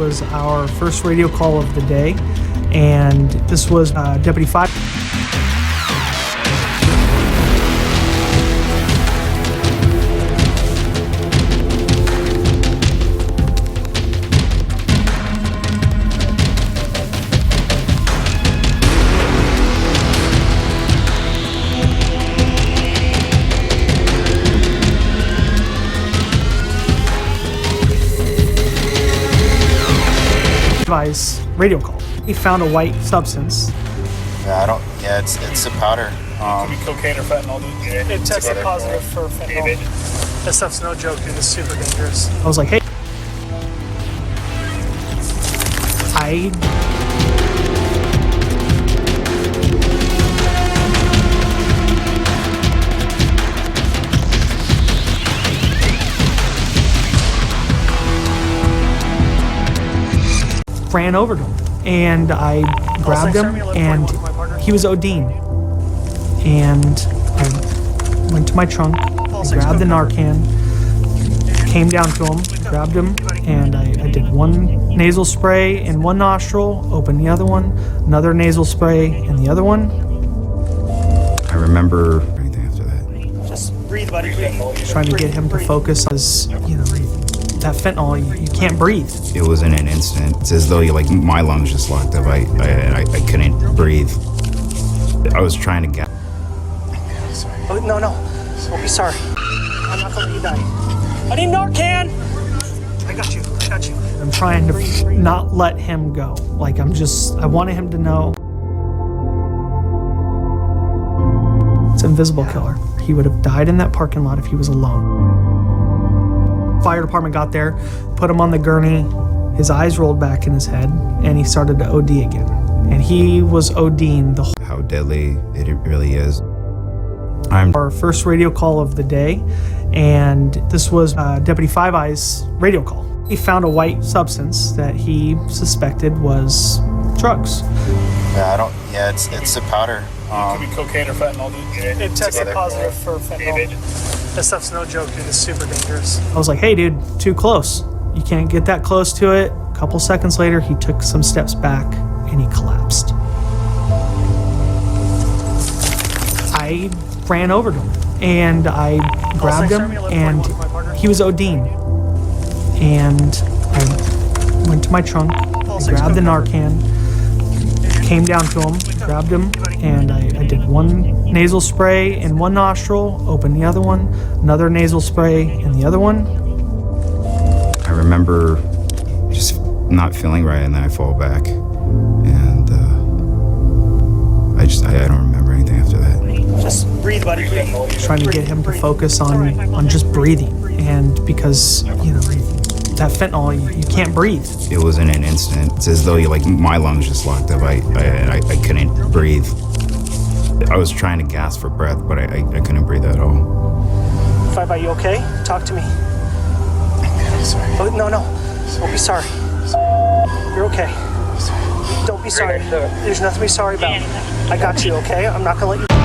was our first radio call of the day, and this was Deputy 5. Device radio call. He found a white substance. Yeah, it's a powder. It could be cocaine or fentanyl. It tested positive for fentanyl. That stuff's no joke, dude. It's super dangerous. I was like, hey. I ran over to him, and I grabbed him, and he was ODing. And I went to my trunk, I grabbed the Narcan, came down to him, grabbed him, and I did one nasal spray in one nostril, opened the other one, another nasal spray in the other one. I remember everything after that. Just breathe, buddy. Trying to get him to focus, as you know, that fentanyl, you can't breathe. It was in an instant. It's as though my lungs just locked up. I couldn't breathe. I was trying to get. Oh, no. Don't be sorry. I'm not gonna let you die. I need Narcan! I got you. I'm trying to not let him go. I wanted him to know. It's an invisible killer. He would have died in that parking lot if he was alone. Fire department got there, put him on the gurney, his eyes rolled back in his head, and he started to OD again. And he was ODing the whole. How deadly it really is. Our first radio call of the day, and this was Deputy Five Eyes radio call. He found a white substance that he suspected was drugs. Yeah, it's a powder. It could be cocaine or fentanyl. It tested positive for fentanyl. That stuff's no joke, dude. It's super dangerous. I was like, hey, dude, too close. You can't get that close to it. A couple seconds later, he took some steps back and he collapsed. I ran over to him, and I grabbed him, and he was ODing. And I went to my trunk, I grabbed the Narcan, came down to him, grabbed him, and I did one nasal spray in one nostril, opened the other one, another nasal spray in the other one. I remember just not feeling right, and then I fall back, and I don't remember anything after that. Just breathe, buddy. Trying to get him to focus on just breathing, and because that fentanyl, you can't breathe. It was in an instant. It's as though my lungs just locked up. I couldn't breathe. I was trying to gasp for breath, but I couldn't breathe at all. Five, are you okay? Talk to me. I'm sorry. Oh, no. Don't be sorry. You're okay. Don't be sorry. There's nothing to be sorry about. I got you, okay? I'm not gonna let you.